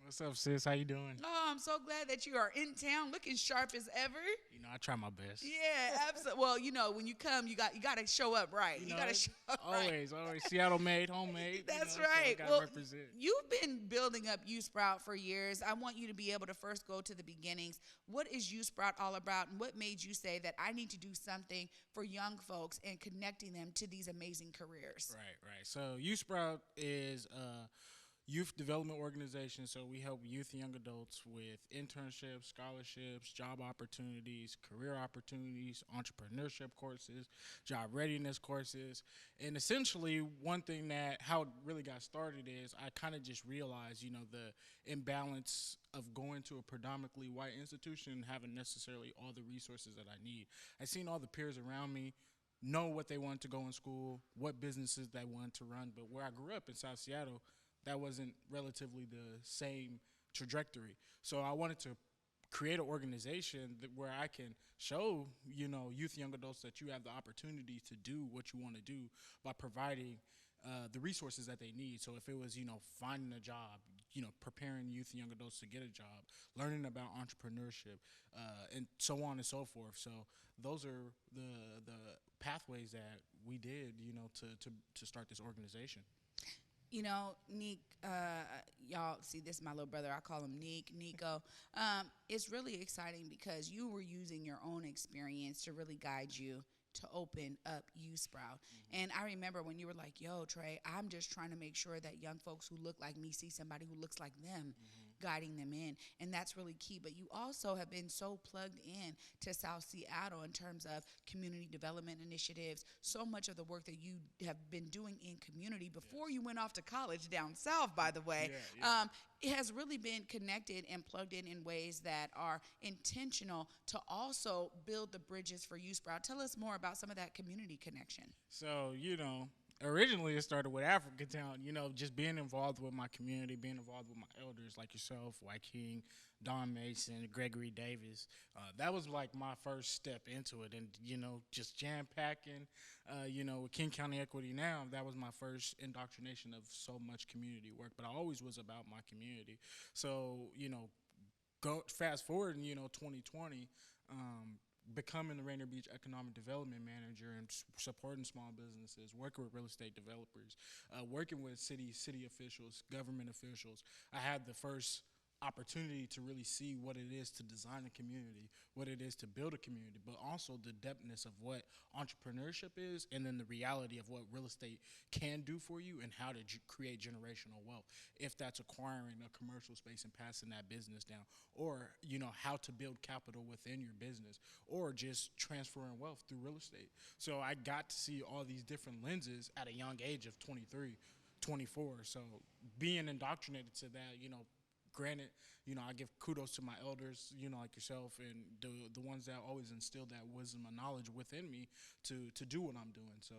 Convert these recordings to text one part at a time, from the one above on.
What's up, sis? How you doing? Oh, I'm so glad that you are in town, looking sharp as ever. I try my best. Yeah, absolutely. Well, when you come, you got to show up right. You got to show up right. Always Seattle made, homemade. That's So I right. gotta Well, represent. you've been building up Yusprout for years. I want you to be able to first go to the beginnings. What is Yusprout all about, and what made you say that I need to do something for young folks and connecting them to these amazing careers? Right. So Yusprout is a youth development organization. So we help youth and young adults with internships, scholarships, job opportunities, career opportunities, entrepreneurship courses, job readiness courses. And essentially, one thing that how it really got started is I kind of just realized, the imbalance of going to a predominantly white institution and having necessarily all the resources that I need. I seen all the peers around me know what they wanted to go in school, what businesses they wanted to run. But where I grew up in South Seattle, that wasn't relatively the same trajectory. So I wanted to create an organization where I can show, youth and young adults that you have the opportunity to do what you want to do by providing the resources that they need. So if it was, finding a job, preparing youth and young adults to get a job, learning about entrepreneurship, and so on and so forth. So those are the pathways that we did, to start this organization. Neek, y'all see this is my little brother. I call him Neek, Nico. It's really exciting because you were using your own experience to really guide you to open up Yusprout. And I remember when you were like, yo, Trae, I'm just trying to make sure that young folks who look like me see somebody who looks like them, guiding them in. And that's really key. But you also have been so plugged in to South Seattle in terms of community development initiatives. So much of the work that you have been doing in community before you went off to college down south, by the way, it has really been connected and plugged in ways that are intentional to also build the bridges for Yusprout. Tell us more about some of that community connection. So, originally it started with Africatown, just being involved with my community, being involved with my elders like yourself, White King, Don Mason, Gregory Davis. That was like my first step into it. And, just jam packing, with King County Equity Now, that was my first indoctrination of so much community work. But I always was about my community. So, go fast forward in 2020, becoming the Rainier Beach Economic Development Manager and supporting small businesses, working with real estate developers, working with city officials, government officials. I had the first opportunity to really see what it is to design a community, what it is to build a community, but also the depthness of what entrepreneurship is, and then the reality of what real estate can do for you and how to create generational wealth. If that's acquiring a commercial space and passing that business down, or how to build capital within your business, or just transferring wealth through real estate. So I got to see all these different lenses at a young age of 23, 24. So being indoctrinated to that, granted, I give kudos to my elders, like yourself, and the ones that always instilled that wisdom and knowledge within me to do what I'm doing. So,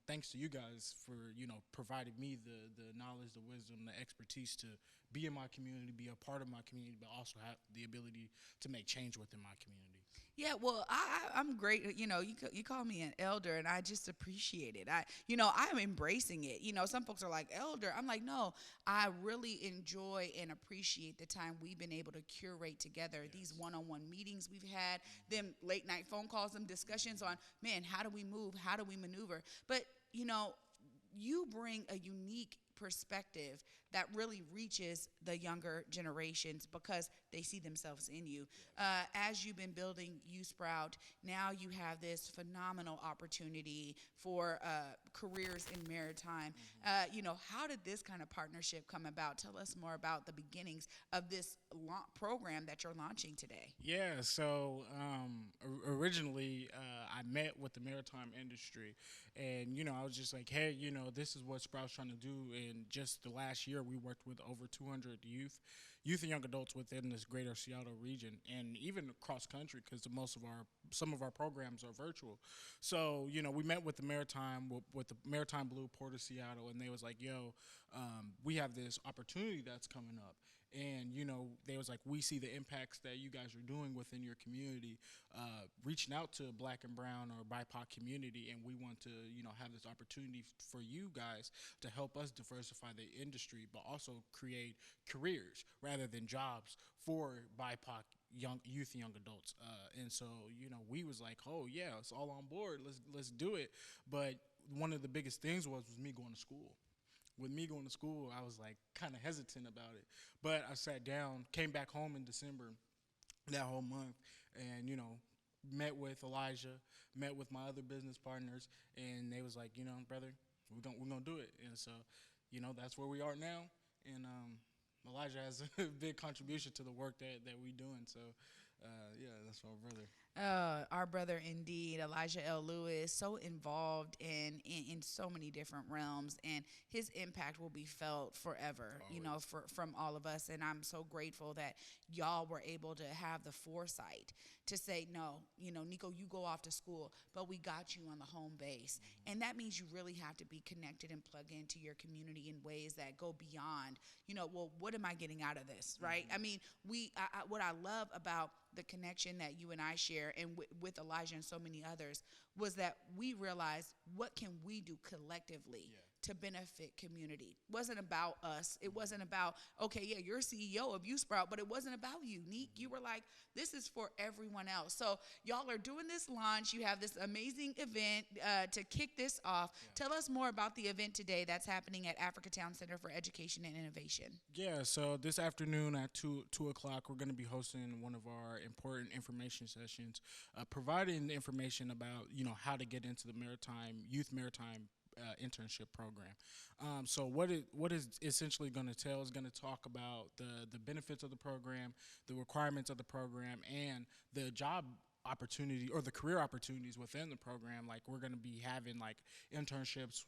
thanks to you guys for, providing me the knowledge, the wisdom, the expertise to be in my community, be a part of my community, but also have the ability to make change within my community. Yeah, well, I'm great. You call me an elder, and I just appreciate it. I'm embracing it. Some folks are like, elder. I'm like, no, I really enjoy and appreciate the time we've been able to curate together, these one-on-one meetings we've had, them late night phone calls, them discussions on, man, how do we move? How do we maneuver? But, you bring a unique perspective that really reaches the younger generations because they see themselves in you. As you've been building Yusprout, now you have this phenomenal opportunity for careers in maritime. How did this kind of partnership come about? Tell us more about the beginnings of this program that you're launching today. Yeah, so originally I met with the maritime industry, and I was just like, hey, this is what Sprout's trying to do. In just the last year, we worked with over 200 youth and young adults within this greater Seattle region, and even across country, because some of our programs are virtual. So we met with the Maritime Blue Port of Seattle, and they was like, yo, we have this opportunity that's coming up. And they was like, we see the impacts that you guys are doing within your community, reaching out to Black and Brown or BIPOC community, and we want to have this opportunity for you guys to help us diversify the industry, but also create careers rather than jobs for BIPOC young youth and young adults. And so we was like, oh yeah, it's all on board. Let's do it. But one of the biggest things was me going to school. With me going to school, I was like kind of hesitant about it. But I sat down, came back home in December that whole month, and met with Elijah, met with my other business partners, and they was like, brother, we're gonna do it. And so, that's where we are now. And Elijah has a big contribution to the work that we doing. So, yeah, that's my brother. Our brother, indeed, Elijah L. Lewis, so involved in so many different realms, and his impact will be felt forever, Always. from all of us. And I'm so grateful that y'all were able to have the foresight to say, no, Nico, you go off to school, but we got you on the home base. And that means you really have to be connected and plug into your community in ways that go beyond, well, what am I getting out of this, right? I mean, what I love about the connection that you and I share, and with Elijah and so many others, was that we realized, what can we do collectively to benefit community? It wasn't about us. It wasn't about, okay, yeah, you're CEO of Yusprout, but it wasn't about you, Neek. You were like, this is for everyone else. So y'all are doing this launch. You have this amazing event to kick this off. Tell us more about the event today that's happening at Africatown Center for Education and Innovation. Yeah, so this afternoon at 2 o'clock, we're going to be hosting one of our important information sessions, providing information about how to get into the maritime internship program. So what is essentially going to tell is going to talk about the benefits of the program, the requirements of the program, and the job opportunity or the career opportunities within the program. Like, we're going to be having like internships,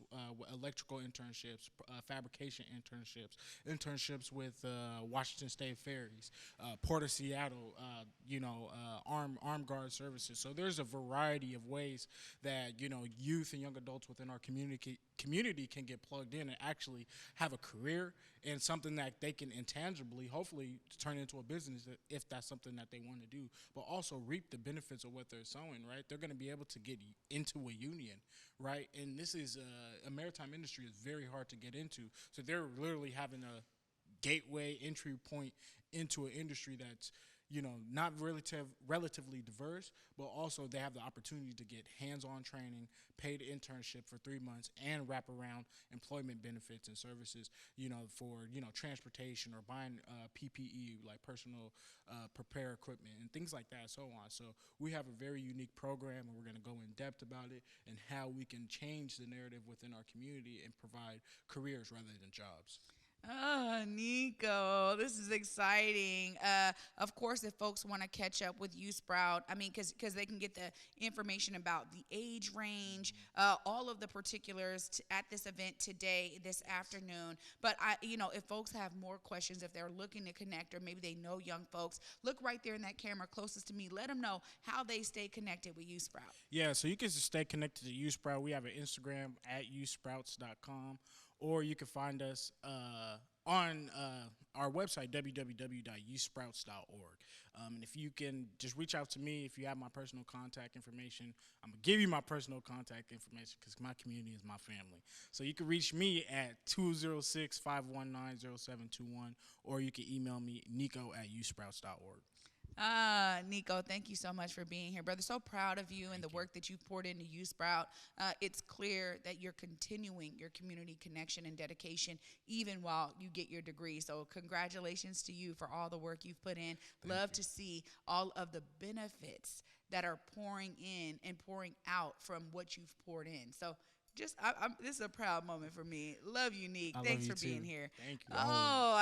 electrical internships, fabrication internships with Washington State Ferries, Port of Seattle, armed guard services. So there's a variety of ways that youth and young adults within our community can get plugged in and actually have a career and something that they can intangibly, hopefully, turn into a business if that's something that they want to do, but also reap the benefits of what they're sowing, right? They're going to be able to get into a union, right? And this is a maritime industry is very hard to get into. So they're literally having a gateway entry point into an industry that's not relatively diverse, but also they have the opportunity to get hands-on training, paid internship for 3 months, and wraparound employment benefits and services, for transportation or buying PPE, like personal prepare equipment and things like that, so on. So we have a very unique program, and we're going to go in depth about it and how we can change the narrative within our community and provide careers rather than jobs. Oh, Nico, this is exciting. Of course, if folks want to catch up with Yusprout, I mean, because they can get the information about the age range, all of the particulars at this event today, this afternoon. But if folks have more questions, if they're looking to connect, or maybe they know young folks, look right there in that camera closest to me. Let them know how they stay connected with Yusprout. Yeah, so you can just stay connected to Yusprout. We have an Instagram at yousprouts.com, or you can find us on our website, www.yousprouts.org. And if you can just reach out to me, if you have my personal contact information, I'm going to give you my personal contact information because my community is my family. So you can reach me at 206-519-0721, or you can email me, nico@yousprouts.org. Nico, thank you so much for being here, brother. So proud of you and the work that you've poured into Yusprout. It's clear that you're continuing your community connection and dedication even while you get your degree. So congratulations to you for all the work you've put in. Love to see all of the benefits that are pouring in and pouring out from what you've poured in. So this is a proud moment for me. Love you, Nick. I love Thanks you for too. being here. Thank you. Oh,